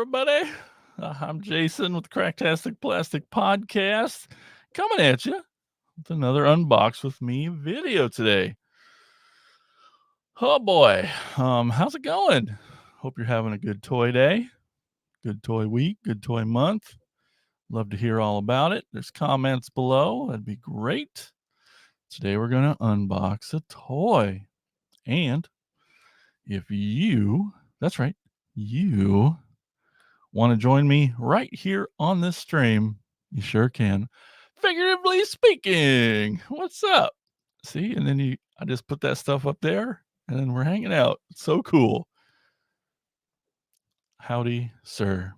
everybody. I'm Jason with Cracktastic Plastic Podcast, coming at you with another Unbox With Me video today. Oh boy, how's it going? Hope you're having a good toy day, good toy week, good toy month. Love to hear all about it. There's comments below. That'd be great. Today we're going to unbox a toy. And if you, that's right, you want to join me right here on this stream, you sure can. Figuratively speaking, what's up? See, and then I just put that stuff up there and then we're hanging out. It's so cool. Howdy, sir.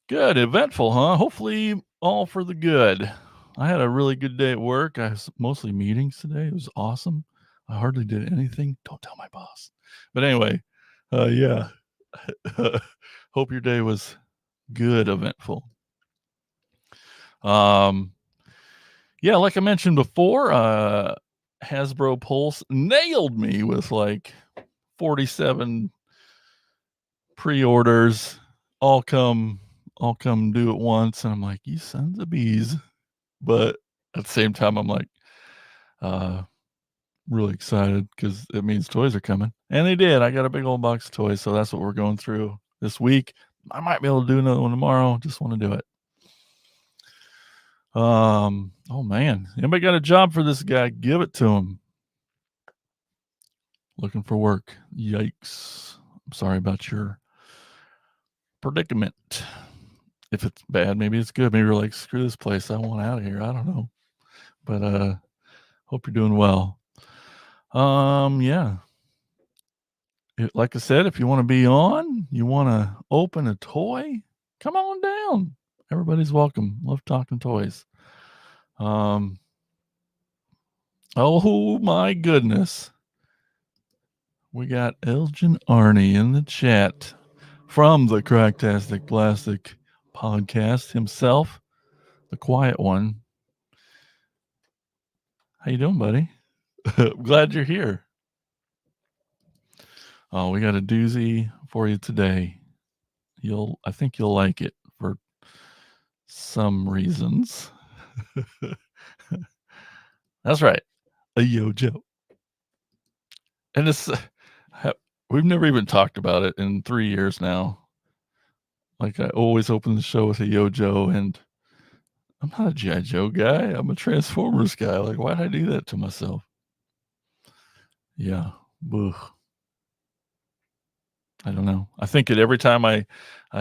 Good, eventful, huh? Hopefully all for the good. I had a really good day at work. I was mostly meetings today. It was awesome. I hardly did anything. Don't tell my boss. But anyway, yeah. Hope your day was good, eventful. Yeah, like I mentioned before, Hasbro Pulse nailed me with like 47 pre-orders, all come due at once, and I'm like, you sons of bees. But at the same time, I'm like, really excited because it means toys are coming, and they did. I got a big old box of toys, so that's what we're going through this week. I might be able to do another one tomorrow. Just want to do it. Oh man, anybody got a job for this guy? Give it to him. Looking for work. Yikes. I'm sorry about your predicament. If it's bad, maybe it's good. Maybe you're like, screw this place. I want out of here. I don't know. But hope you're doing well. Yeah. Like I said, if you want to be on, you want to open a toy, come on down. Everybody's welcome. Love talking toys. Oh my goodness. We got Elgin Arnie in the chat from the Cracktastic Plastic Podcast himself, the quiet one. How you doing, buddy? Glad you're here. Oh, we got a doozy for you today. I think you'll like it for some reasons. That's right, a Yojo. And it's we've never even talked about it in 3 years now. Like I always open the show with a Yojo, and I'm not a G.I. Joe guy. I'm a Transformers guy. Like, why'd I do that to myself? Yeah. Ugh. I don't know. I think it every time I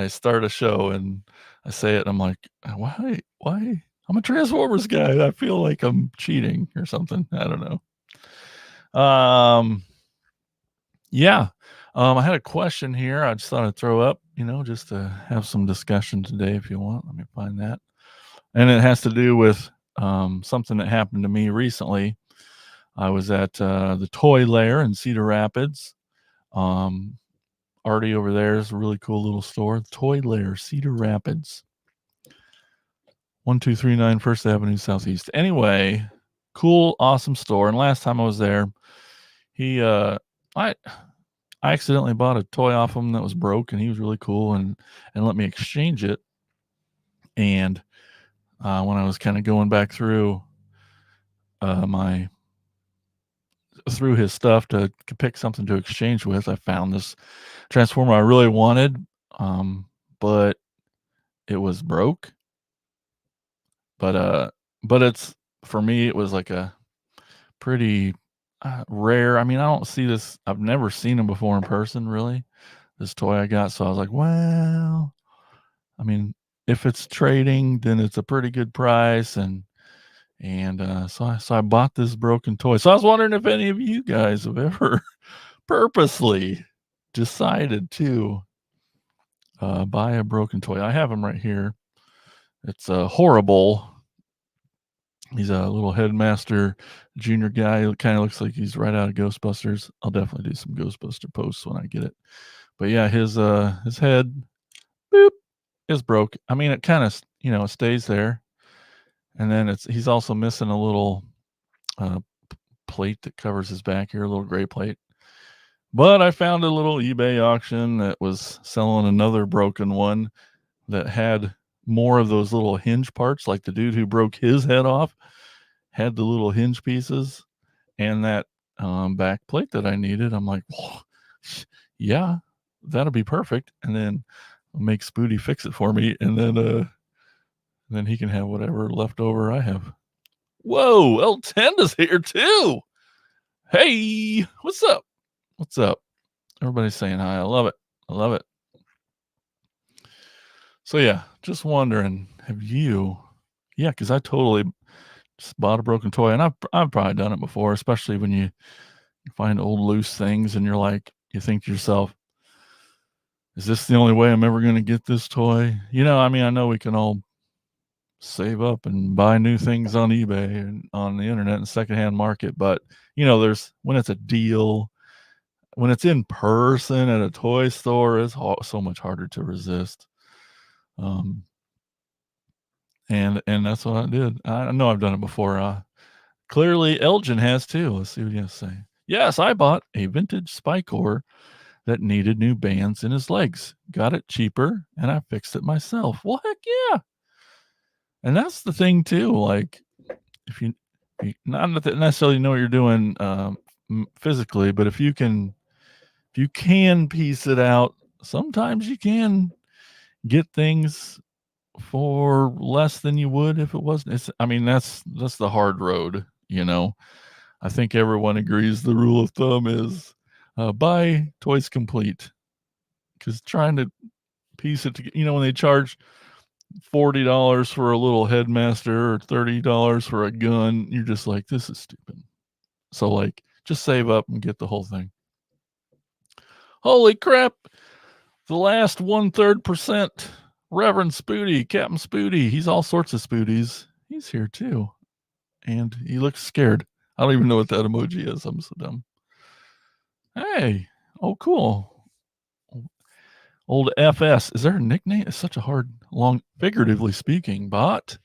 start a show and I say it, I'm like, why? I'm a Transformers guy. I feel like I'm cheating or something. I don't know. Yeah. I had a question here. I just thought I'd throw up, just to have some discussion today if you want. Let me find that. And it has to do with something that happened to me recently. I was at the Toy Lair in Cedar Rapids. Artie over there is a really cool little store. Toy Lair, Cedar Rapids. 1239 First Avenue Southeast. Anyway, cool, awesome store. And last time I was there, I accidentally bought a toy off him that was broke, and he was really cool and let me exchange it. And when I was kind of going back through through his stuff to pick something to exchange with, I found this Transformer I really wanted, but it was broke. But it's, for me, it was like a pretty rare. I mean, I don't see this. I've never seen him before in person, really. This toy I got, so I was like, well, I mean, if it's trading, then it's a pretty good price, and so I bought this broken toy. So I was wondering if any of you guys have ever purposely decided to buy a broken toy. I have him right here. It's horrible. He's a little headmaster junior guy. It kind of looks like he's right out of Ghostbusters. I'll definitely do some Ghostbuster posts when I get it. But yeah, his head, boop, is broke. I mean, it kind of, it stays there. And then he's also missing a little plate that covers his back here, a little gray plate. But I found a little eBay auction that was selling another broken one that had more of those little hinge parts, like the dude who broke his head off had the little hinge pieces and that back plate that I needed. I'm like, "Whoa, yeah, that'll be perfect." And then I'll make Spooty fix it for me, and then he can have whatever leftover I have. Whoa, L10 is here too. Hey, what's up? What's up? Everybody's saying hi. I love it. I love it. So yeah, just wondering, have you? Yeah, because I totally just bought a broken toy, and I've probably done it before, especially when you find old loose things, and you're like, you think to yourself, "Is this the only way I'm ever going to get this toy?" I mean, I know we can all save up and buy new things on eBay and on the internet and secondhand market, but there's when it's a deal, when it's in person at a toy store, it's so much harder to resist. Um, and that's what I did. I know I've done it before. Clearly, Elgin has too. Let's see what he has to say. Yes, I bought a vintage Spycore that needed new bands in his legs. Got it cheaper, and I fixed it myself. Well, heck yeah! And that's the thing too. Like, if you not necessarily know what you're doing physically, but if you can piece it out, sometimes you can get things for less than you would if it wasn't. I mean, that's the hard road. I think everyone agrees the rule of thumb is buy toys complete, because trying to piece it together, when they charge $40 for a little headmaster or $30 for a gun, you're just like, this is stupid. So like, just save up and get the whole thing. Holy crap! The last 1/3%, Reverend Spooty, Captain Spooty. He's all sorts of Spooties. He's here too, and he looks scared. I don't even know what that emoji is. I'm so dumb. Hey, oh cool. Old FS. Is there a nickname? It's such a hard, long, figuratively speaking, but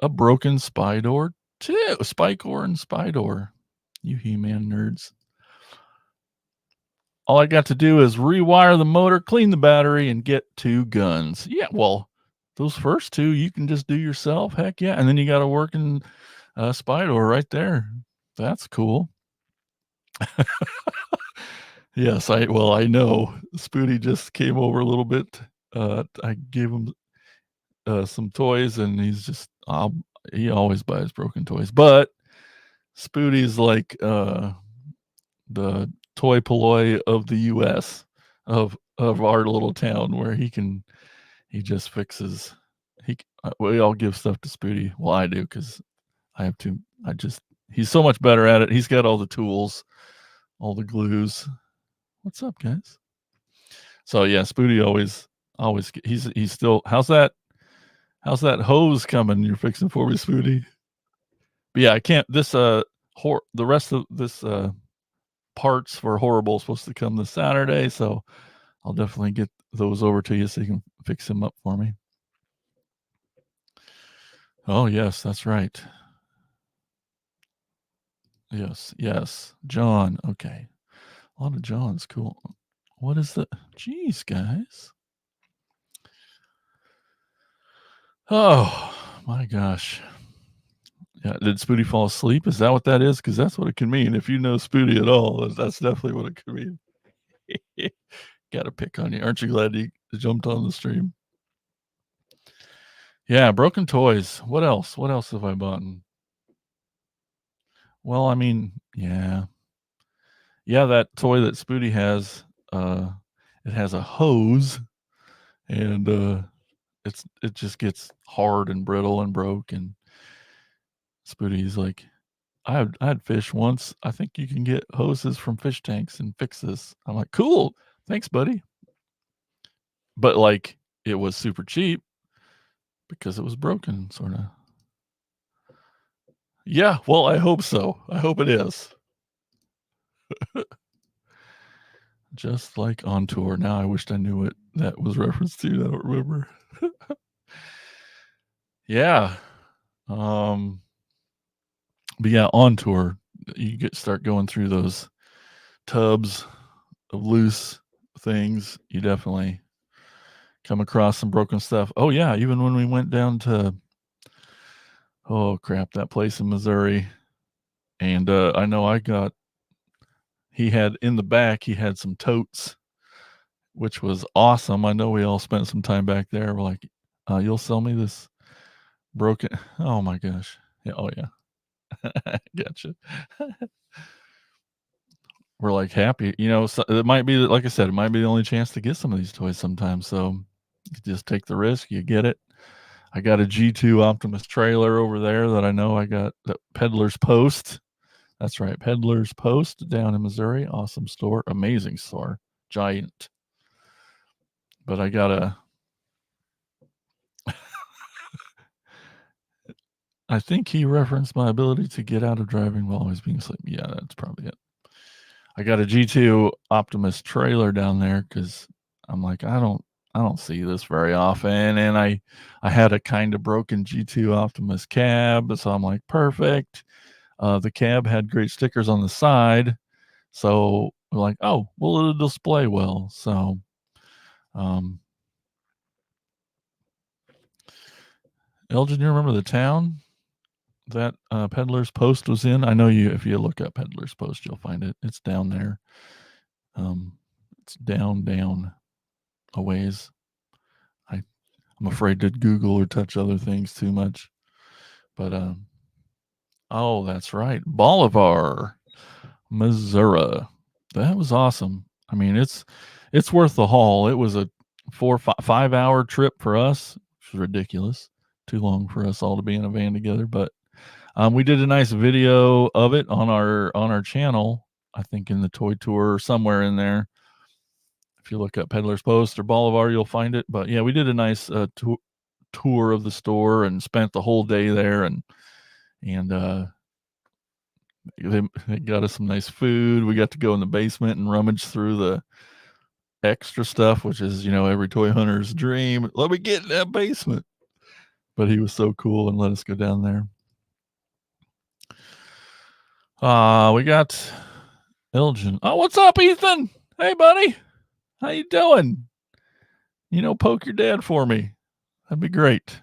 a broken spy door too. Spycore and spy door. You He-Man nerds. All I got to do is rewire the motor, clean the battery, and get 2 guns. Yeah, well, those first 2 you can just do yourself. Heck yeah. And then you got a working spy door right there. That's cool. Yes, I know. Spooty just came over a little bit. I gave him some toys, and he always buys broken toys. But Spooty's like the toy polloi of the U.S. of our little town, where he just fixes. We all give stuff to Spooty. Well, I do, because I have to. He's so much better at it. He's got all the tools, all the glues. What's up, guys? So yeah, Spooty always he's still. How's that hose coming you're fixing for me, Spooty? But yeah, I can't. The rest of this parts for Horrible supposed to come this Saturday, so I'll definitely get those over to you so you can fix them up for me. Oh yes, that's right. Yes, John. Okay, a lot of Johns. Cool. What is the? Jeez, guys. Oh my gosh. Yeah, did Spooty fall asleep? Is that what that is? Because that's what it can mean. If you know Spooty at all, that's definitely what it could mean. Got to pick on you. Aren't you glad you jumped on the stream? Yeah, broken toys. What else? What else have I bought? Well, I mean, yeah. Yeah, that toy that Spooty has, it has a hose, and it just gets hard and brittle and broke, and Spooty's like, I had fish once. I think you can get hoses from fish tanks and fix this. I'm like, cool. Thanks, buddy. But like, it was super cheap because it was broken, sort of. Yeah, well, I hope so. I hope it is. Just like On Tour. Now I wished I knew what that was referenced to. I don't remember. Yeah. But yeah, On Tour, you start going through those tubs loose things, you definitely come across some broken stuff. Oh yeah, even when we went down to, oh crap, that place in Missouri, and I know he had in the back, he had some totes, which was awesome. I know we all spent some time back there. We're like, you'll sell me this broken. Oh my gosh. Yeah. Oh yeah. Gotcha. We're like happy, so it might be, like I said, it might be the only chance to get some of these toys sometimes. So you just take the risk, you get it. I got a G2 Optimus trailer over there that I know I got at Peddler's Post. That's right, Peddler's Post down in Missouri. Awesome store, amazing store, giant. But I got I think he referenced my ability to get out of driving while always being asleep. Yeah, that's probably it. I got a G2 Optimus trailer down there because I'm like, I don't see this very often, and I had a kind of broken G2 Optimus cab, so I'm like, perfect. The cab had great stickers on the side, so we're like, oh, well, it'll display well. So, um, Elgin, you remember the town that Peddler's Post was in? I know you. If you look up Peddler's Post, you'll find it. It's down there. It's down a ways. I'm afraid to Google or touch other things too much. But oh, that's right, Bolivar, Missouri. That was awesome. I mean, it's worth the haul. It was a 5 hour trip for us, which was ridiculous. Too long for us all to be in a van together. But we did a nice video of it on our channel. I think in the toy tour or somewhere in there. If you look up Peddler's Post or Bolivar, you'll find it. But yeah, we did a nice tour of the store and spent the whole day there, and they got us some nice food. We got to go in the basement and rummage through the extra stuff, which is every toy hunter's dream. Let me get in that basement. But he was so cool and let us go down there. We got Elgin. Oh, what's up, Ethan? Hey, buddy. How you doing? Poke your dad for me. That'd be great.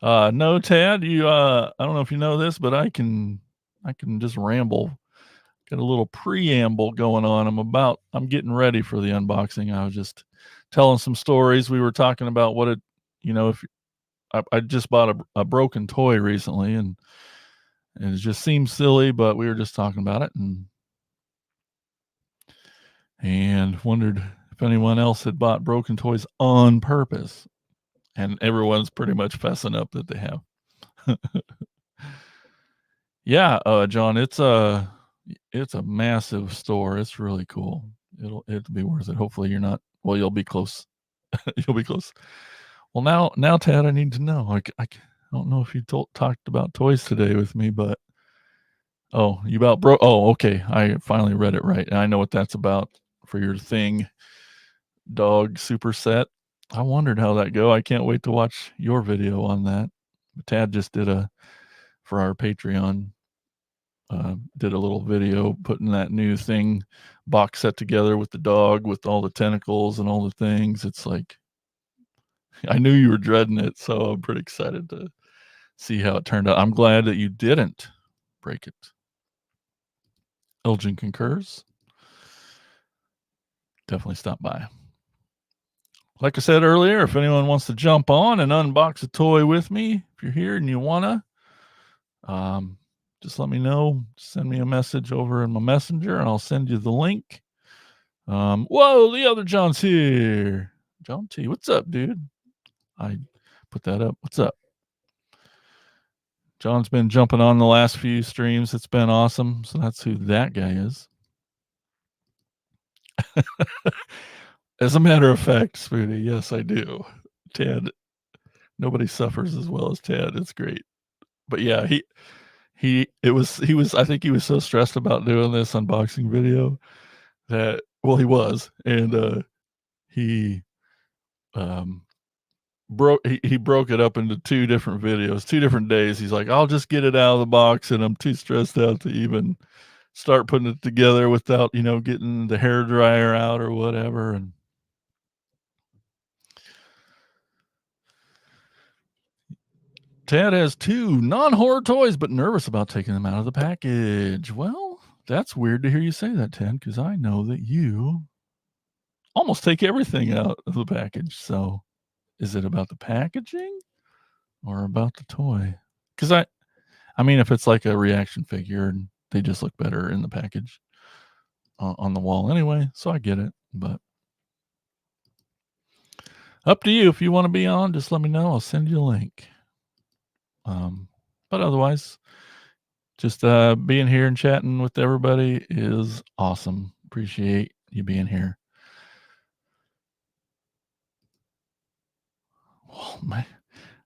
No, Tad, I don't know if you know this, but I can just ramble. Got a little preamble going on. I'm getting ready for the unboxing. I was just telling some stories. We were talking about if I just bought a broken toy recently, and it just seems silly, but we were just talking about it and wondered if anyone else had bought broken toys on purpose. And everyone's pretty much fessing up that they have. Yeah, John, it's a massive store. It's really cool. It'll be worth it. Hopefully you're not. Well, you'll be close. You'll be close. Well, now, Tad, I need to know. I don't know if you talked about toys today with me, but you about broke. Oh, okay. I finally read it right. I know what that's about for your thing, dog super set. I wondered how that go. I can't wait to watch your video on that. Tad just did for our Patreon. Did a little video putting that new thing box set together with the dog with all the tentacles and all the things. It's like I knew you were dreading it, so I'm pretty excited to see how it turned out. I'm glad that you didn't break it. Elgin concurs. Definitely stop by. Like I said earlier, if anyone wants to jump on and unbox a toy with me, if you're here and you wanna, just let me know. Send me a message over in my messenger, and I'll send you the link. Whoa, the other John's here. John T, what's up, dude? I put that up. What's up? John's been jumping on the last few streams. It's been awesome. So that's who that guy is. As a matter of fact, Spoony, yes, I do. Ted, nobody suffers as well as Ted. It's great. But yeah, he was I think he was so stressed about doing this unboxing video that he was, and he broke it up into 2 different videos, 2 different days. He's like, I'll just get it out of the box, and I'm too stressed out to even start putting it together without, getting the hair dryer out or whatever. And Tad has 2 non-horror toys, but nervous about taking them out of the package. Well, that's weird to hear you say that, Tad, because I know that you almost take everything out of the package. So is it about the packaging or about the toy? Because I mean, if it's like a reaction figure and they just look better in the package on the wall anyway, so I get it. But up to you. If you want to be on, just let me know. I'll send you a link. But otherwise, just being here and chatting with everybody is awesome. Appreciate you being here. Well, man,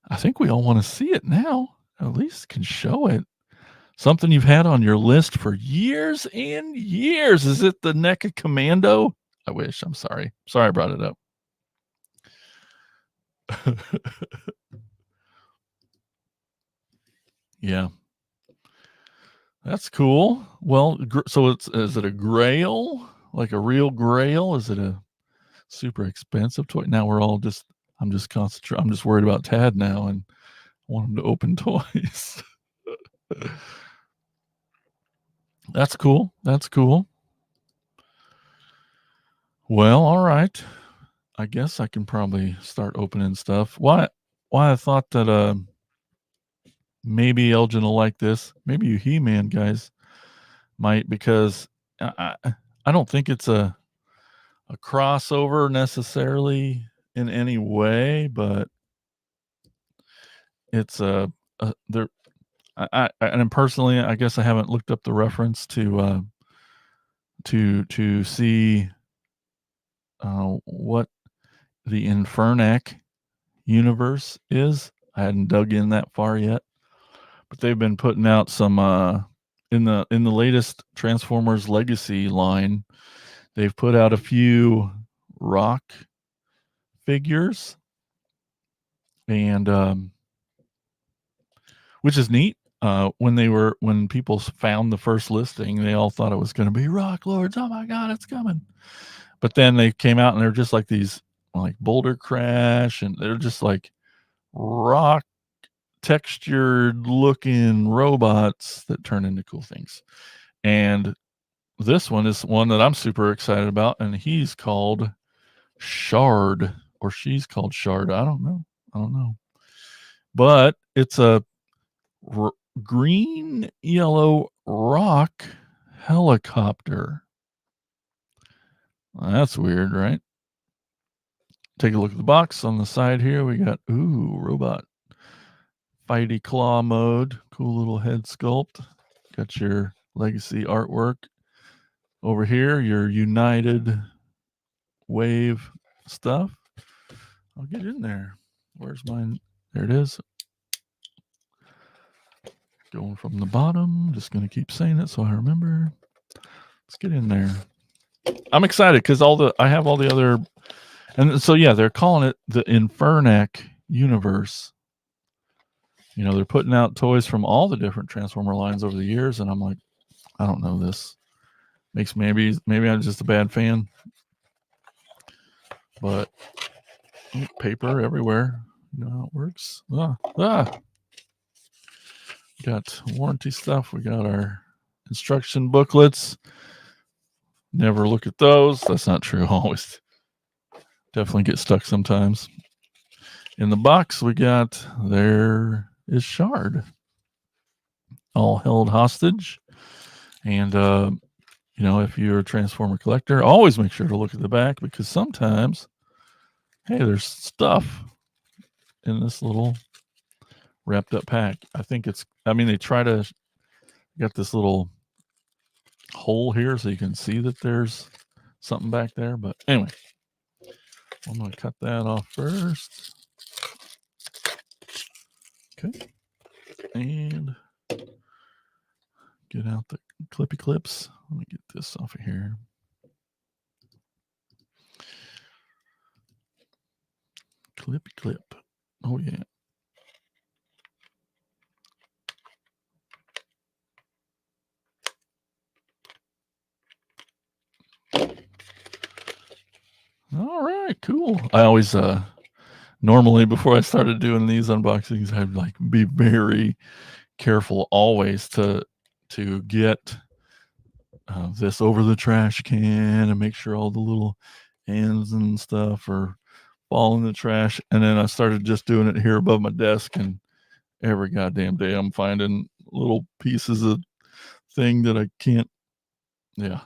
I think we all want to see it now. At least can show it. Something you've had on your list for years and years. Is it the NECA Commando? I wish. I'm sorry. Sorry I brought it up. Yeah. That's cool. Well, so is it a grail? Like a real grail? Is it a super expensive toy? Now I'm just concentrating. I'm just worried about Tad now and want him to open toys. That's cool. That's cool. Well, all right. I guess I can probably start opening stuff. Why I thought that maybe Elgin will like this. Maybe you He-Man guys might, because I don't think it's a crossover necessarily in any way, but it's there. And personally, I guess I haven't looked up the reference to see what the Infernac universe is. I hadn't dug in that far yet, but they've been putting out some in the latest Transformers Legacy line. They've put out a few rock figures, and which is neat. When people found the first listing, they all thought it was going to be Rock Lords. Oh my God, it's coming! But then they came out and they're just like these, like Boulder Crash, and they're just like rock textured looking robots that turn into cool things. And this one is one that I'm super excited about, and he's called Shard, or she's called Shard. I don't know. But it's a green yellow rock helicopter. Well, that's weird, right? Take a look at the box on the side here. We got robot fighty claw mode. Cool little head sculpt. Got your legacy artwork over here. Your United Wave stuff. I'll get in there. Where's mine? There it is. Going from the bottom. Just going to keep saying it so I remember. Let's get in there. I'm excited because I have all the other, and so yeah, they're calling it the Infernac universe. They're putting out toys from all the different Transformer lines over the years, and I'm like, I don't know this. Maybe I'm just a bad fan, but paper everywhere. You know how it works. Got warranty stuff. We got our instruction booklets. Never look at those. That's not true. Always definitely get stuck sometimes. In the box, we got there is Shard, all held hostage. And if you're a Transformer collector, always make sure to look at the back, because sometimes, hey, there's stuff in this little wrapped up pack. They try to got this little hole here so you can see that there's something back there. But anyway, I'm going to cut that off first. Okay. And get out the clippy clips. Let me get this off of here. Clippy clip. Oh, yeah. All right, cool. I always normally before I started doing these unboxings, I'd like be very careful always to get this over the trash can and make sure all the little ends and stuff are fall in the trash. And then I started just doing it here above my desk, and every goddamn day I'm finding little pieces of thing that I can't. Yeah,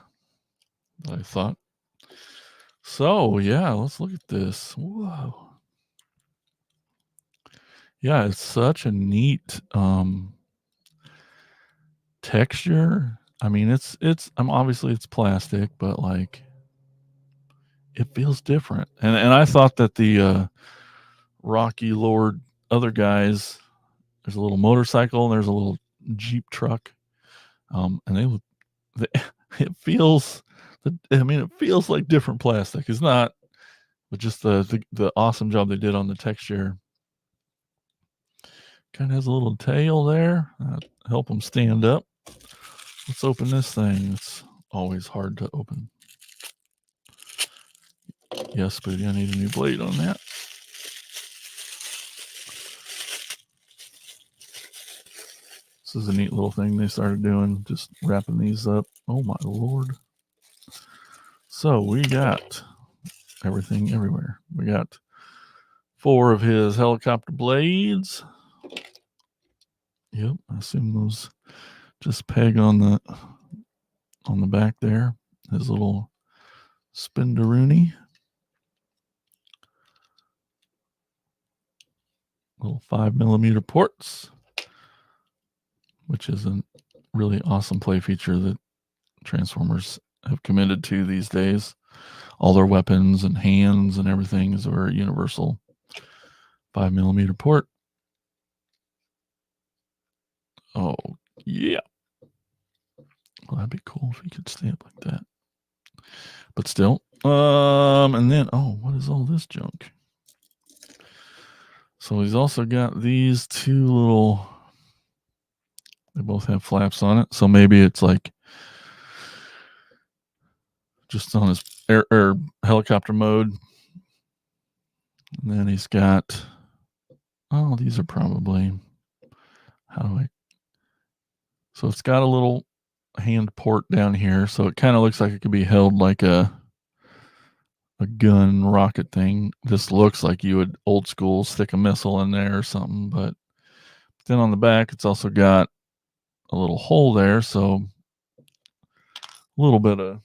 I thought. So yeah, let's look at this. Whoa. Yeah, it's such a neat texture. I mean, I'm obviously it's plastic, but like it feels different. And I thought that the Rocky Lord other guys, there's a little motorcycle and there's a little Jeep truck. And they it feels I mean, it feels like different plastic. It's not, but just the awesome job they did on the texture. Kind of has a little tail there. Help them stand up. Let's open this thing. It's always hard to open. Yes, Booty, I need a new blade on that. This is a neat little thing they started doing, just wrapping these up. Oh my Lord. So we got everything everywhere. We got 4 of his helicopter blades. Yep, I assume those just peg on the back there. His little spindaroonie. Little 5mm ports, which is a really awesome play feature that Transformers have committed to these days. All their weapons and hands and everything is a very universal 5mm port. Oh, yeah. Well, that'd be cool if he could stay up like that. But still. And then, oh, what is all this junk? So he's also got these 2 little, they both have flaps on it. So maybe it's like just on his air helicopter mode. And then he's got, oh, these are probably, how do I, so it's got a little hand port down here. So it kind of looks like it could be held like a gun rocket thing. This looks like you would old school stick a missile in there or something. But then on the back, it's also got a little hole there. So a little bit of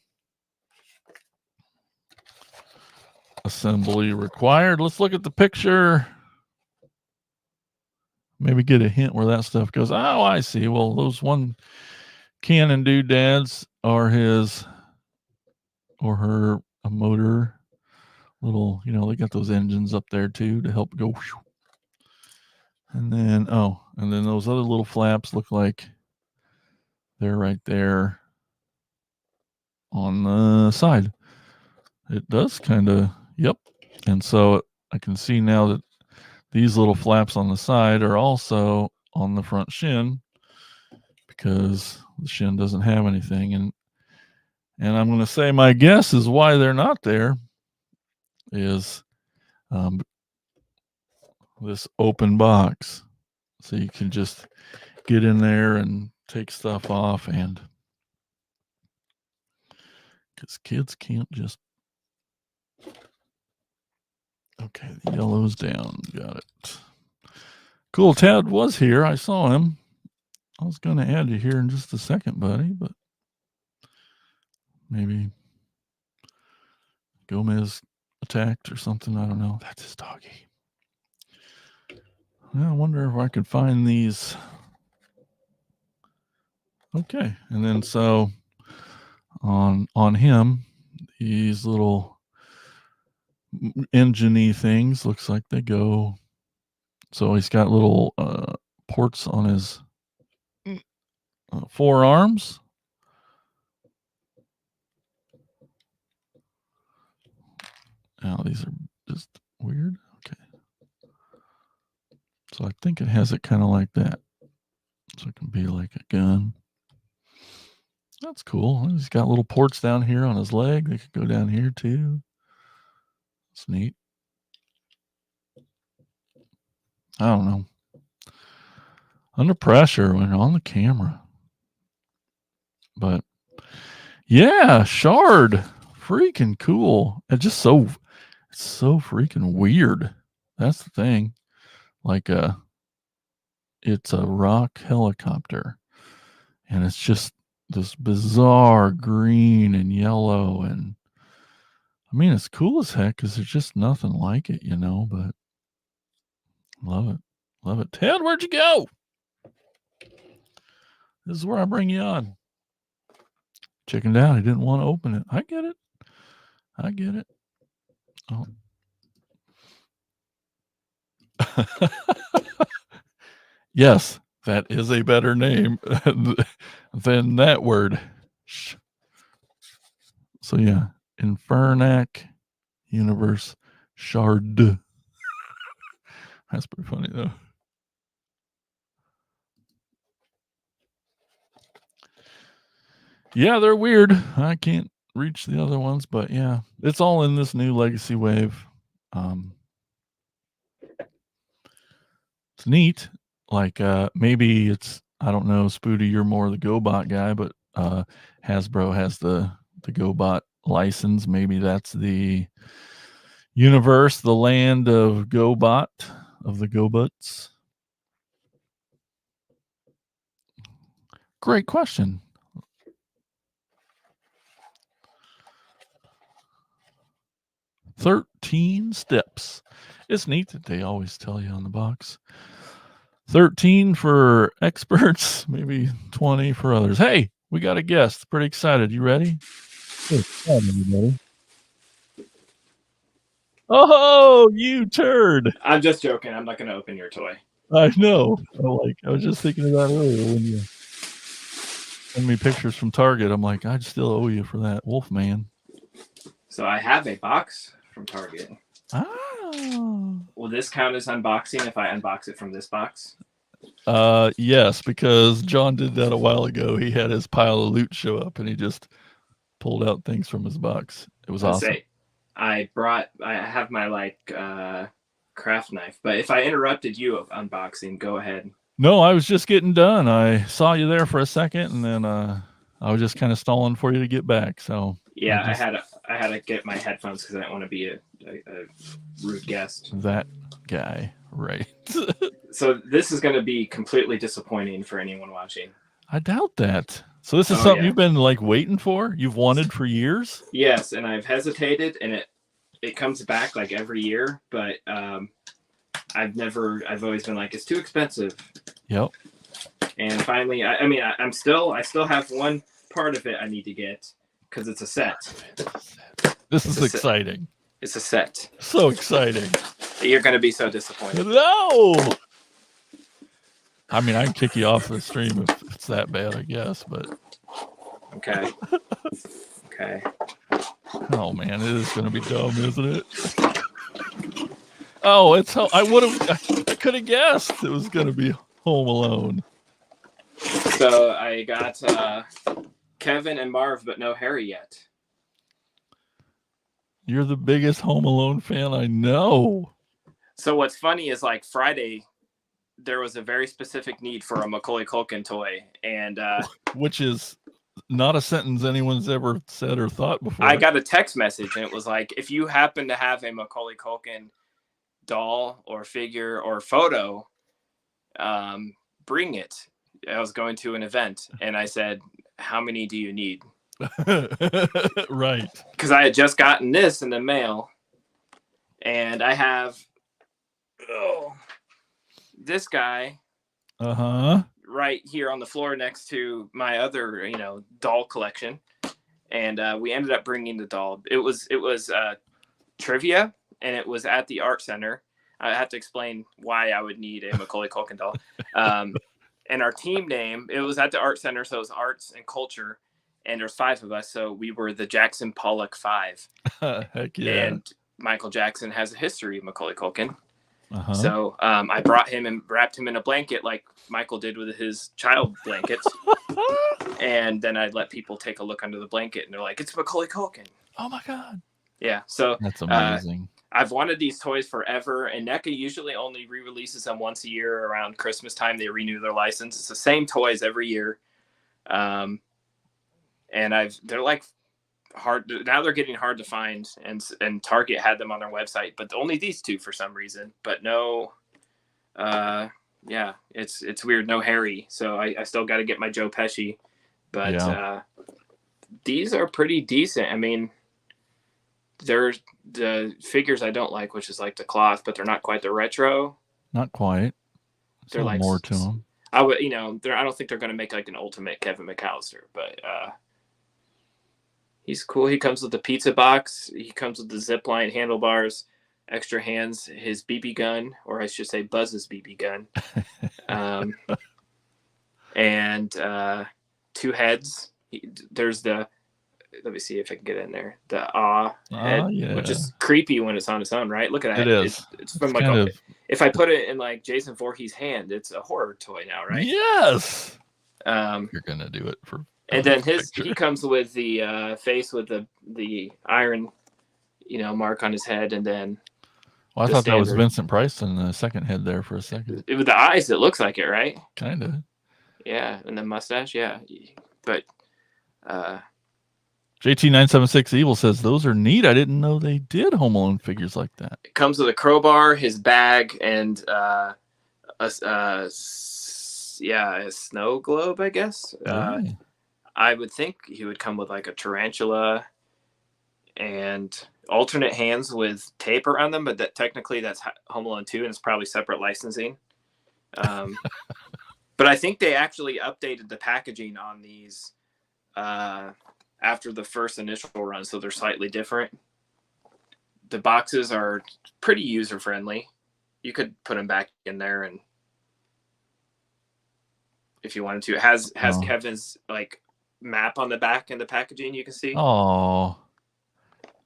assembly required. Let's look at the picture. Maybe get a hint where that stuff goes. Oh, I see. Well, those one cannon doodads are his or her a motor. Little, they got those engines up there too to help go. And then, and then those other little flaps look like they're right there on the side. It does kind of, yep. And so I can see now that these little flaps on the side are also on the front shin because the shin doesn't have anything. And I'm going to say my guess is why they're not there is this open box. So you can just get in there and take stuff off, and because kids can't just, okay, the yellow's down. Got it. Cool. Tad was here. I saw him. I was going to add you here in just a second, buddy, but maybe Gomez attacked or something. I don't know. That's his doggy. I wonder if I could find these. Okay. And then so on him, these little engine-y things looks like they go. So he's got little ports on his forearms. Now these are just weird. Okay. So I think it has it kind of like that. So it can be like a gun. That's cool. He's got little ports down here on his leg. They could go down here too. It's neat. I don't know. Under pressure when on the camera. But yeah, shard. Freaking cool. It's just so freaking weird. That's the thing. Like it's a rock helicopter. And it's just this bizarre green and yellow, and I mean it's cool as heck because there's just nothing like it, but love it. Ted, where'd you go? This is where I bring you on. Chickened out. He didn't want to open it. I get it. Oh. Yes, that is a better name than that word. So yeah, Infernac Universe Shard. That's pretty funny though. Yeah, they're weird. I can't reach the other ones, but yeah, it's all in this new Legacy Wave. It's neat. Like maybe it's, I don't know, Spoody, you're more the GoBot guy, but Hasbro has the GoBot license. Maybe that's the universe, the land of GoBot, of the GoBots. Great question. "13 steps." It's neat that they always tell you on the box. 13 for experts, maybe 20 for others. Hey, we got a guest. Pretty excited. You ready? Hey, come on, everybody. Oh, you turd. I'm just joking. I'm not going to open your toy. I know. I was just thinking about earlier when you send me pictures from Target. I'm like, I still owe you for that, Wolfman. So I have a box from Target. Ah. Will this count as unboxing if I unbox it from this box? Yes, because John did that a while ago. He had his pile of loot show up and he just pulled out things from his box. It was awesome. I have my craft knife, but if I interrupted you unboxing, go ahead. No, I was just getting done. I saw you there for a second, and then I was just kind of stalling for you to get back. So yeah, I had to get my headphones because I didn't want to be a rude guest. That guy, right? So this is going to be completely disappointing for anyone watching. I doubt that. So this is something you've been waiting for? You've wanted for years? Yes, and I've hesitated, and it comes back like every year, but I've always been like, it's too expensive. Yep. And finally, I still have one part of it I need to get because it's a set. This is exciting. It's a set. So exciting. You're going to be so disappointed. No! I mean, I can kick you off the stream if it's that bad, I guess, but... Okay. Okay. Oh, man, it is going to be dumb, isn't it? Oh, it's how I could have guessed it was going to be Home Alone. So I got Kevin and Marv, but no Harry yet. You're the biggest Home Alone fan I know. So what's funny is like Friday, there was a very specific need for a Macaulay Culkin toy, and which is not a sentence anyone's ever said or thought before. I got a text message, and it was like, if you happen to have a Macaulay Culkin doll or figure or photo, bring it. I was going to an event, and I said, how many do you need? Right. Because I had just gotten this in the mail, and I have this guy right here on the floor next to my other doll collection, and we ended up bringing the doll. It was trivia, and it was at the art center. I have to explain why I would need a Macaulay Culkin doll. And our team name, it was at the art center, so it was arts and culture, and there's 5 of us, so we were the Jackson Pollock 5. Heck yeah. And Michael Jackson has a history of Macaulay Culkin. So I brought him and wrapped him in a blanket like Michael did with his child blankets. And then I'd let people take a look under the blanket, and they're like, it's Macaulay Culkin. Oh, my God. Yeah. So That's amazing. I've wanted these toys forever, and NECA usually only re-releases them once a year around Christmas time. They renew their license. It's the same toys every year. And they're like hard now. They're getting hard to find, and Target had them on their website, but only these two for some reason. But no, yeah, it's weird. No Harry, so I still got to get my Joe Pesci. But these are pretty decent. I mean, they're the figures I don't like, which is like the cloth, but they're not quite the retro. Not quite. There's They're like more to them. I would, I don't think they're going to make like an ultimate Kevin McAllister, but he's cool. He comes with the pizza box. He comes with the zip line handlebars, extra hands, his BB gun, or I should say Buzz's BB gun, and two heads. There's the, let me see if I can get in there, the head, which is creepy when it's on its own, right? Look at that. It is. It's from like if I put it in like Jason Voorhees' hand, it's a horror toy now, right? Yes. You're gonna do it for. And then he comes with the face with the iron, mark on his head, and then. Well, I thought that was Vincent Price in the second head there for a second. With the eyes, it looks like it, right? Kind of. Yeah, and the mustache, yeah. But JT976 Evil says those are neat. I didn't know they did Home Alone figures like that. It comes with a crowbar, his bag, and a snow globe, I guess. I would think he would come with like a tarantula and alternate hands with tape around them, but technically that's Home Alone 2 and it's probably separate licensing. But I think they actually updated the packaging on these after the first initial run, so they're slightly different. The boxes are pretty user friendly. You could put them back in there, and if you wanted to, it has Kevin's like map on the back in the packaging. You can see. Oh,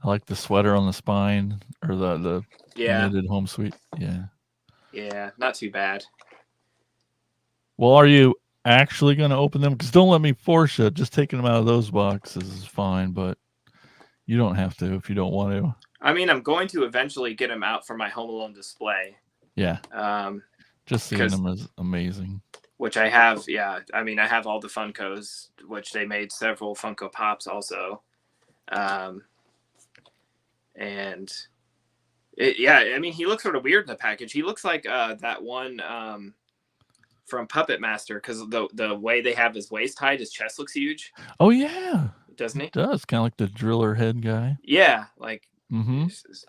I like the sweater on the spine, or the knitted home suite. Yeah, not too bad. Well, are you actually going to open them? Because don't let me force you. Just taking them out of those boxes is fine, but you don't have to if you don't want to. I mean, I'm going to eventually get them out for my Home Alone display. Yeah. Just seeing them is amazing. Which I have, yeah. I mean, I have all the Funkos, which they made several Funko Pops also. I mean, he looks sort of weird in the package. He looks like that one from Puppet Master, because the way they have his waist height, his chest looks huge. Oh yeah, doesn't he? It does, kind of like the driller head guy. Yeah, like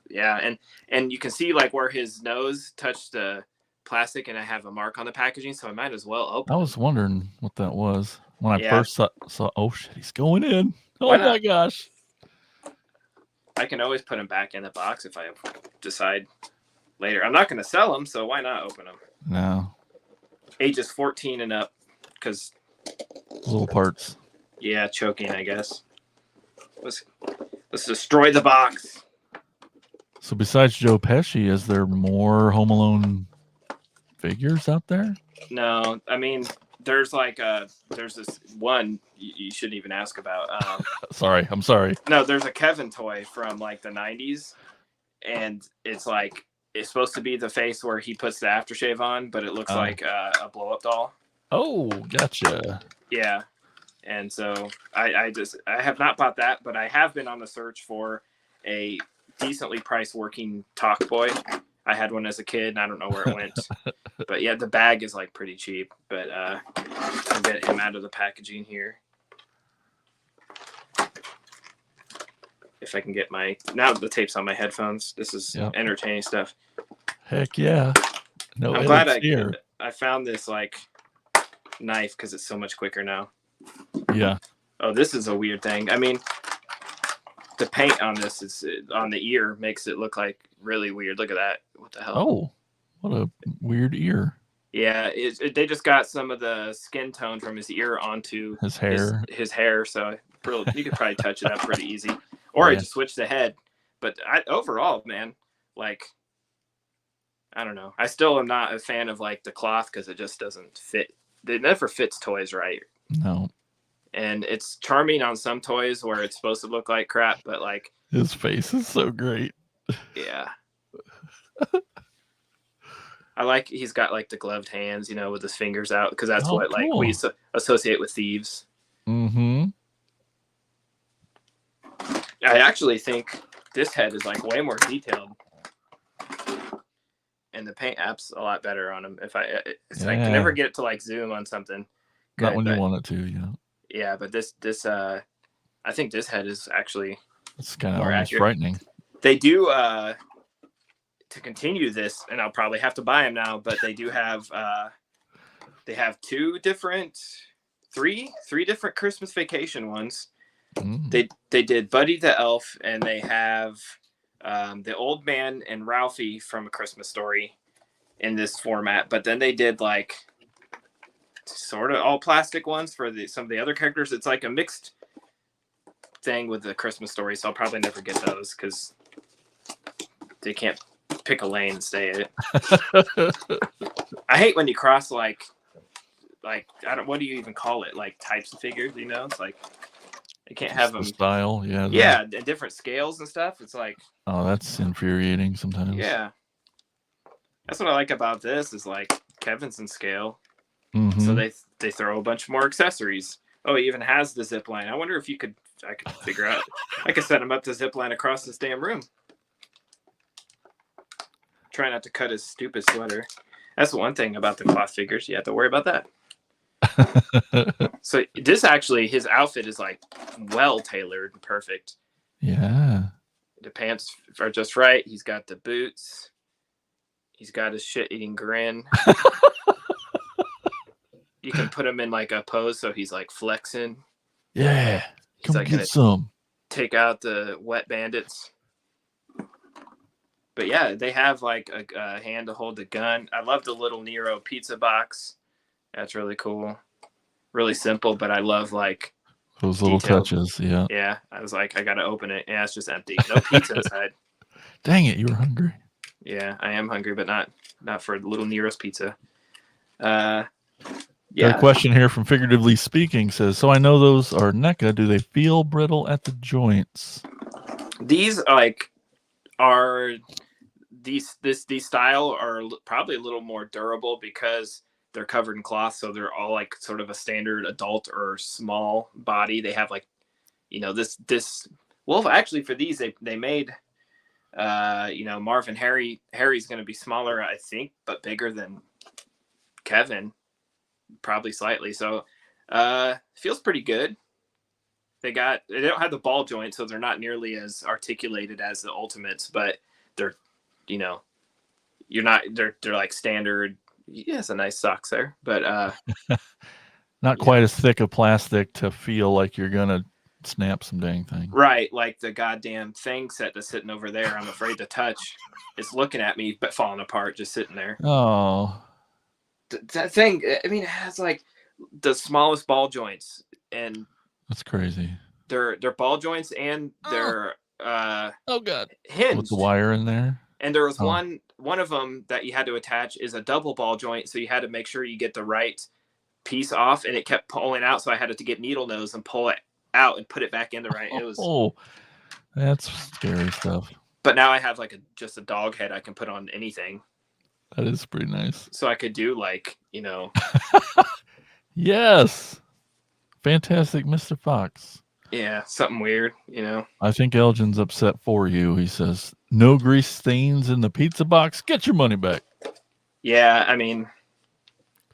yeah, and you can see like where his nose touched the plastic, and I have a mark on the packaging, so I might as well open. I was wondering what that was when I first saw. Oh shit, he's going in! Oh my gosh! I can always put him back in the box if I decide later. I'm not going to sell them, so why not open them? No. Ages 14 and up, because little parts. Yeah, choking, I guess. Let's destroy the box. So besides Joe Pesci, is there more Home Alone figures out there? No, I mean there's this one you shouldn't even ask about. Sorry, I'm sorry. No, there's a Kevin toy from like the 90s, and it's like it's supposed to be the face where he puts the aftershave on, but it looks like a blow-up doll. Oh, gotcha. Yeah, and so I have not bought that, but I have been on the search for a decently priced working talk boy. I had one as a kid, and I don't know where it went. But yeah, the bag is like pretty cheap. But I'll get him out of the packaging here. If I can get now the tape's on my headphones. This is entertaining stuff. Heck yeah. No, I'm glad I found this like knife because it's so much quicker now. Yeah. Oh, this is a weird thing. I mean, the paint on this is on the ear makes it look like really weird. Look at that. What the hell? Oh, what a weird ear. Yeah, they just got some of the skin tone from his ear onto his hair. His hair, so you could probably touch it up pretty easy. Or I just switch the head. But overall, man, like, I don't know. I still am not a fan of like the cloth because it just doesn't fit. It never fits toys right. No. And it's charming on some toys where it's supposed to look like crap, but like His face is so great. Yeah. He's got like the gloved hands, with his fingers out, because that's what like we Cool. associate with thieves. Mm-hmm. I actually think this head is like way more detailed, and the paint app's a lot better on him. I can never get it to like zoom on something good. Not when you want it to, yeah. Yeah, but this I think this head is actually it's kind of more almost accurate. Frightening. They do to continue this, and I'll probably have to buy them now, but they do have three different Christmas Vacation ones. They did Buddy the Elf, and they have the Old Man and Ralphie from A Christmas Story in this format, but then they did like sort of all plastic ones for some of the other characters. It's like a mixed thing with the Christmas Story, so I'll probably never get those because they can't pick a lane and stay in it. I hate when you cross like what do you even call it? Like types of figures, It's like you can't have them style, yeah. Yeah, and different scales and stuff. It's like, oh, that's infuriating sometimes. Yeah, that's what I like about this is like Kevin's in scale, mm-hmm. So they throw a bunch more accessories. Oh, he even has the zip line. I wonder if I could figure out. I could set him up to zip line across this damn room. Try not to cut his stupid sweater. That's one thing about the cloth figures. You have to worry about that. So this actually, his outfit is like well tailored and perfect. Yeah. The pants are just right. He's got the boots. He's got his shit-eating grin. You can put him in like a pose so he's like flexing. Yeah. He's Come get some. Take out the wet bandits. But yeah, they have like a hand to hold the gun. I love the little Nero pizza box. That's really cool. Really simple, but I love like those little touches. Yeah. Yeah. I was like, I gotta open it. Yeah, it's just empty. No pizza inside. Dang it, you were hungry. Yeah, I am hungry, but not for little Nero's pizza. Yeah. Got a question here from Figuratively Speaking says, so I know those are NECA. Do they feel brittle at the joints? These these style are probably a little more durable because they're covered in cloth, so they're all like sort of a standard adult or small body. They have like, this. Well, actually, for these they made, Marv and Harry's going to be smaller, I think, but bigger than Kevin, probably slightly. So, feels pretty good. They don't have the ball joint, so they're not nearly as articulated as the Ultimates, but they're, they're like standard. Yeah, it's a nice socks there, but not quite as thick a plastic to feel like you're gonna snap some dang thing. Right, like the goddamn thing set that's sitting over there. I'm afraid to touch. It's looking at me, but falling apart, just sitting there. Oh, that thing. I mean, it has like the smallest ball joints, and that's crazy. They're ball joints, and they're oh god, hinged with the wire in there. And there was one of them that you had to attach is a double ball joint, so you had to make sure you get the right piece off, and it kept pulling out, so I had to get needle nose and pull it out and put it back in the right. It was that's scary stuff. But now I have like just a dog head I can put on anything. That is pretty nice. So I could do like, yes, fantastic, Mr. Fox. Yeah, something weird, I think Elgin's upset for you. He says, no grease stains in the pizza box. Get your money back. Yeah, I mean,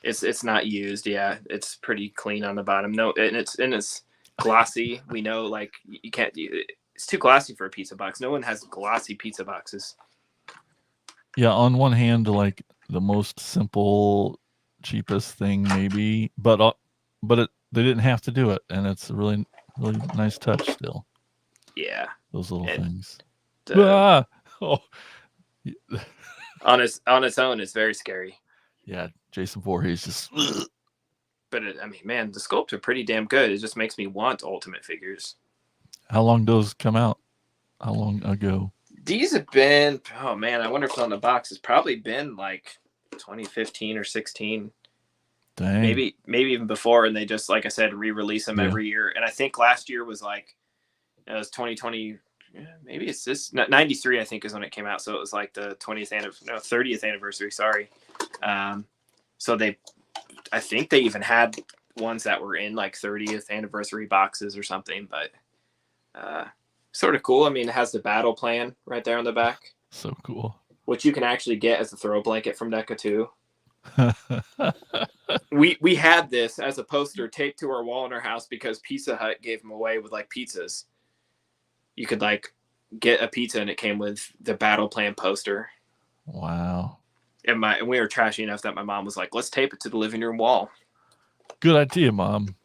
it's not used. Yeah, it's pretty clean on the bottom. No, and it's glossy. We know, like, you can't. It's too glossy for a pizza box. No one has glossy pizza boxes. Yeah, on one hand, like the most simple, cheapest thing, maybe, but they didn't have to do it, and it's a really nice touch still. Yeah, those little things. On its own, it's very scary. Yeah, Jason Voorhees just. But I mean, man, the sculpts are pretty damn good. It just makes me want Ultimate figures. How long those come out? How long ago? These have been. Oh man, I wonder if it's on the box. It's probably been like 2015 or 16. Dang. Maybe even before, and they just, like I said, re-release them every year. And I think last year was like, it was 2020, maybe it's this 93. I think is when it came out. So it was like the 30th anniversary. Sorry. So I think they even had ones that were in like 30th anniversary boxes or something. But sort of cool. I mean, it has the battle plan right there on the back. So cool. Which you can actually get as a throw blanket from NECA too. we had this as a poster taped to our wall in our house because Pizza Hut gave them away with like pizzas. You could like get a pizza and it came with the battle plan poster. Wow. And we were trashy enough that my mom was like, let's tape it to the living room wall. Good idea, Mom.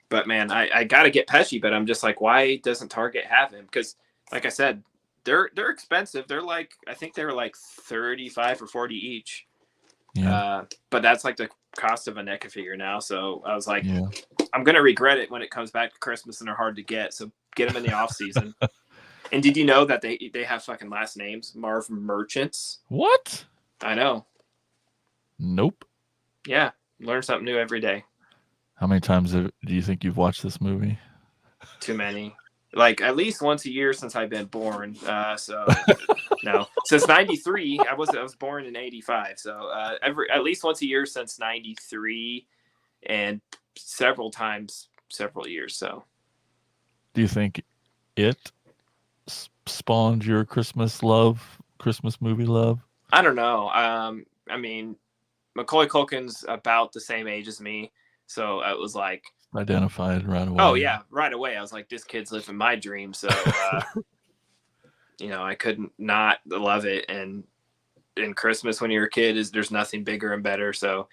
But man, I gotta get Pesci, but I'm just like, why doesn't Target have him? Because like I said, they're expensive. They're like, I think they're like 35 or 40 each. Yeah. But that's like the cost of a NECA figure now. So I was like, yeah. I'm gonna regret it when it comes back to Christmas and they're hard to get. So get them in the off season. And did you know that they have fucking last names? Marv Merchants. What? I know. Nope. Yeah, learn something new every day. How many times do you think you've watched this movie? Too many. Like at least once a year since I've been born. So no, since '93. I was born in '85. So at least once a year since '93, and several times, several years. So. Do you think it spawned your Christmas movie love? I don't know. I mean, Macaulay Culkin's about the same age as me, so it was like identified right away. Oh yeah, right away. I was like, this kid's living my dream, so I couldn't not love it. And in Christmas when you're a kid, there's nothing bigger and better. So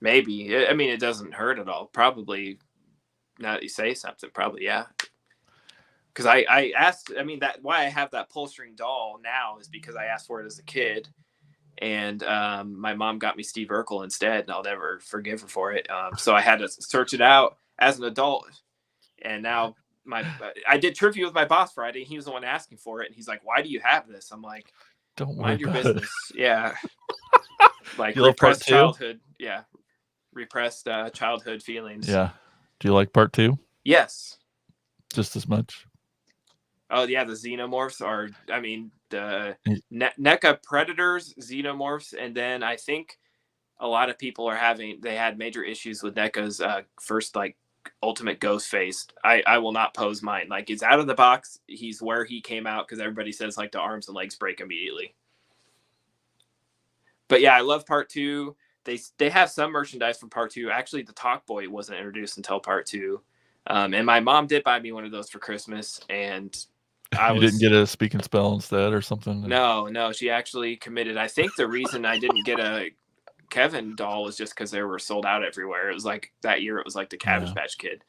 maybe. I mean, it doesn't hurt at all. Probably. Now that you say something, probably yeah. Because I asked. I mean, why I have that pull string doll now is because I asked for it as a kid. And my mom got me Steve Urkel instead, and I'll never forgive her for it. So I had to search it out as an adult. And now I did trivia with my boss Friday, and he was the one asking for it. And he's like, "Why do you have this?" I'm like, "Don't mind your business." Yeah, like you repressed childhood. Yeah, repressed childhood feelings. Yeah. Do you like part 2? Yes. Just as much. Oh yeah, the xenomorphs are. I mean, the NECA Predators, xenomorphs, and then I think a lot of people they had major issues with NECA's first like ultimate ghost face. I will not pose mine. Like it's out of the box. He's where he came out because everybody says like the arms and legs break immediately. But yeah, I love part 2. They have some merchandise from part 2. Actually, the Talk Boy wasn't introduced until part 2. And my mom did buy me one of those for Christmas, and you didn't get a speak and spell instead or something? No, she actually committed. I think the reason I didn't get a Kevin doll was just because they were sold out everywhere. It was like that year, it was like the Cabbage Patch Kid.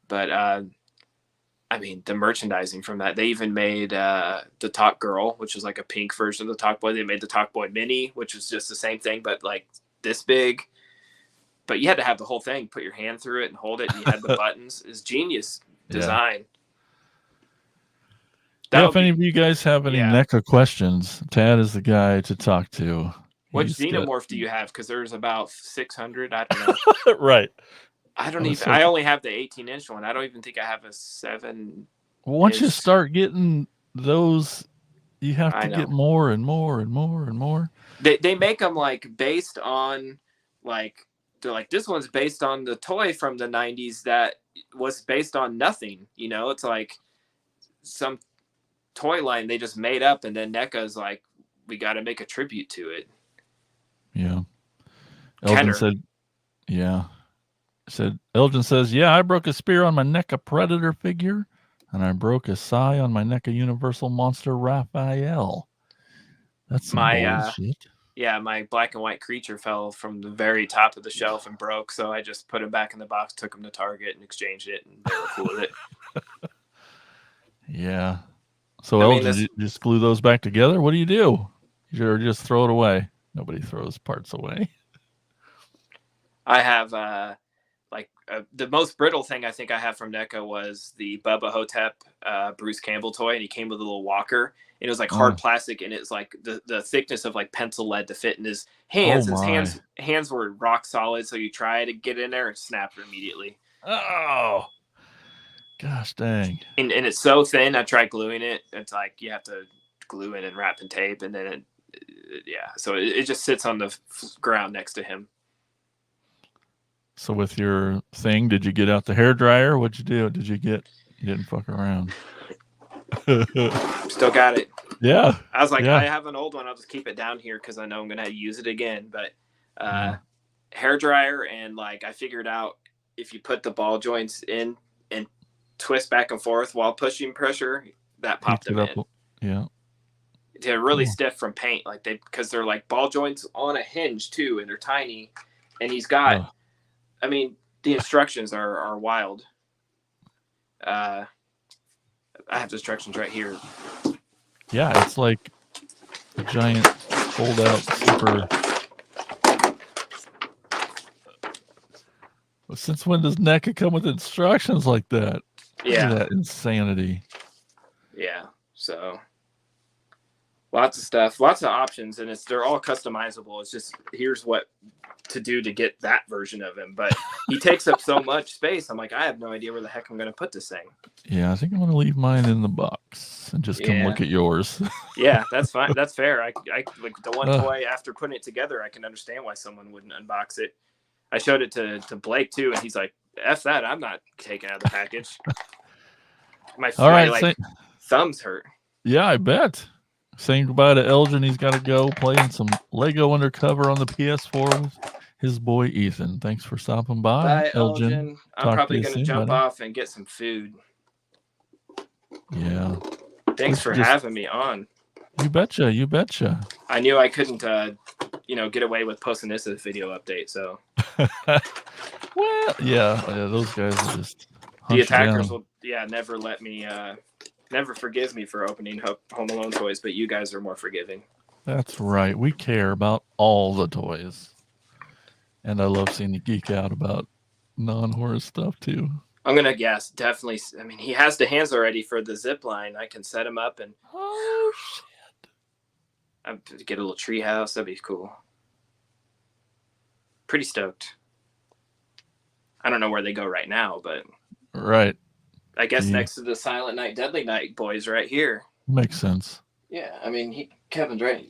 But I mean, the merchandising from that, they even made the Talk Girl, which was like a pink version of the Talk Boy. They made the Talk Boy Mini, which was just the same thing, but like this big. But you had to have the whole thing, put your hand through it and hold it, and you had the buttons. It's genius design. If any of you guys have any NECA questions, Tad is the guy to talk to. Which xenomorph do you have? Because there's about 600. I don't know. Right. I only have the 18-inch one. I don't even think I have a 7. Once you start getting those, you have to get more and more and more and more. They make them like based on like they're like this one's based on the toy from the 90s that was based on nothing. It's like some toy line they just made up, and then NECA's like, we got to make a tribute to it. Yeah. Elgin says, yeah, I broke a spear on my NECA Predator figure, and I broke a sigh on my NECA Universal Monster Raphael. That's some bullshit. Yeah, my black and white creature fell from the very top of the shelf and broke, so I just put him back in the box, took him to Target, and exchanged it, and they were cool with it. Yeah. So, Elgin, did you just glue those back together? What do you do? Or just throw it away? Nobody throws parts away. I have the most brittle thing I think I have from NECA was the Bubba Hotep Bruce Campbell toy, and he came with a little walker, and it was like hard plastic, and it's like the thickness of like pencil lead to fit in his hands. His hands were rock solid, so you try to get in there and snap it immediately. Oh, Gosh dang. And it's so thin. I tried gluing it. It's like you have to glue it and wrap and tape, and then so it just sits on the ground next to him. So with your thing, did you get out the hair dryer? What'd you do? You didn't fuck around. Still got it. Yeah. I was like, I have an old one. I'll just keep it down here because I know I'm gonna use it again. But hair dryer, and like I figured out if you put the ball joints in and twist back and forth while pushing pressure, that popped them in. Yeah. They're really stiff from paint, like because they're like ball joints on a hinge too, and they're tiny. And he's got, I mean, the instructions are wild. I have the instructions right here. Yeah, it's like a giant fold-out super. Since when does NECA come with instructions like that? Yeah, look at that insanity. Yeah, so lots of stuff, lots of options, and they're all customizable. It's just here's what to do to get that version of him, but he takes up so much space. I'm like, I have no idea where the heck I'm going to put this thing. Yeah, I think I'm going to leave mine in the box and just come look at yours. Yeah, that's fine. That's fair. I like the one toy after putting it together. I can understand why someone wouldn't unbox it. I showed it to Blake too, and he's like, "F that! I'm not taking out of the package." My thumbs hurt. Yeah, I bet. Saying goodbye to Elgin. He's got to go playing some Lego Undercover on the PS4 with his boy Ethan. Thanks for stopping by. Bye, Elgin. I'm probably going to jump off and get some food. Yeah. Thanks for having me on. You betcha. You betcha. I knew I couldn't, get away with posting this as a video update. So. Well, yeah. Those guys are just. The attackers will, never let me. Never forgive me for opening Home Alone toys, but you guys are more forgiving. That's right. We care about all the toys. And I love seeing you geek out about non-horror stuff, too. I'm going to, definitely. I mean, he has the hands already for the zip line. I can set him up and... Oh, shit. I'm to get a little tree house. That'd be cool. Pretty stoked. I don't know where they go right now, but... Right. I guess next to the Silent Night, Deadly Night boys right here. Makes sense. Yeah, I mean, Kevin's right,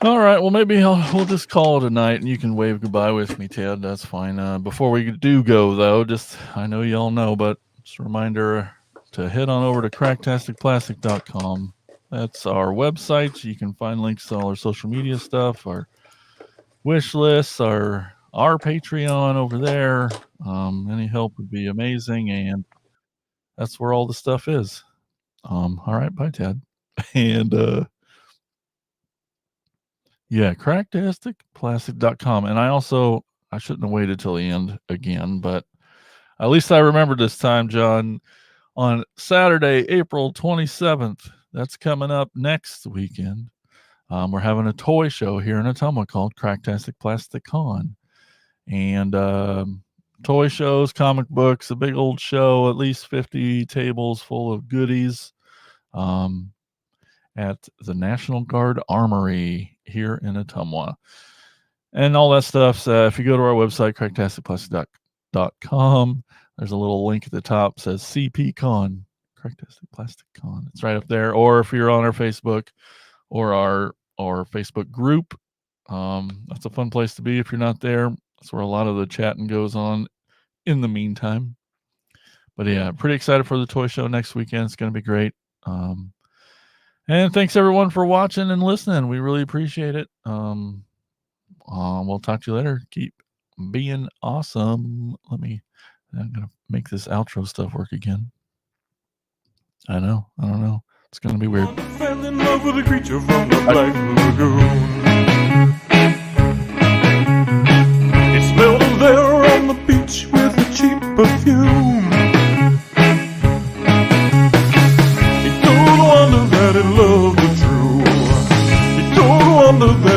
All right, well, maybe we'll just call it a night, and you can wave goodbye with me, Ted. That's fine. Before we do go, though, I know y'all know, but just a reminder to head on over to cracktasticplastic.com. That's our website. You can find links to all our social media stuff, our wish lists, our Patreon over there. Any help would be amazing, and that's where all the stuff is. All right, bye, Ted. And cracktasticplastic.com. And I shouldn't have waited till the end again, but at least I remembered this time, John. On Saturday, April 27th, that's coming up next weekend. We're having a toy show here in Ottumwa called Cracktastic Plastic Con. And toy shows, comic books, a big old show, at least 50 tables full of goodies at the National Guard Armory here in Ottumwa. And all that stuff, if you go to our website, cracktasticplastic.com, there's a little link at the top that says CP Con, Cracktastic Plastic Con. It's right up there. Or if you're on our Facebook or our Facebook group, that's a fun place to be if you're not there. That's where a lot of the chatting goes on in the meantime. But yeah, pretty excited for the toy show next weekend. It's going to be great. And thanks everyone for watching and listening. We really appreciate it. We'll talk to you later. Keep being awesome. I'm going to make this outro stuff work again. I don't know. It's going to be weird. Fell in love with a creature from the Black Lagoon. He smelled her there on the beach with a cheap perfume. He don't wonder that he loved the true. He don't wonder that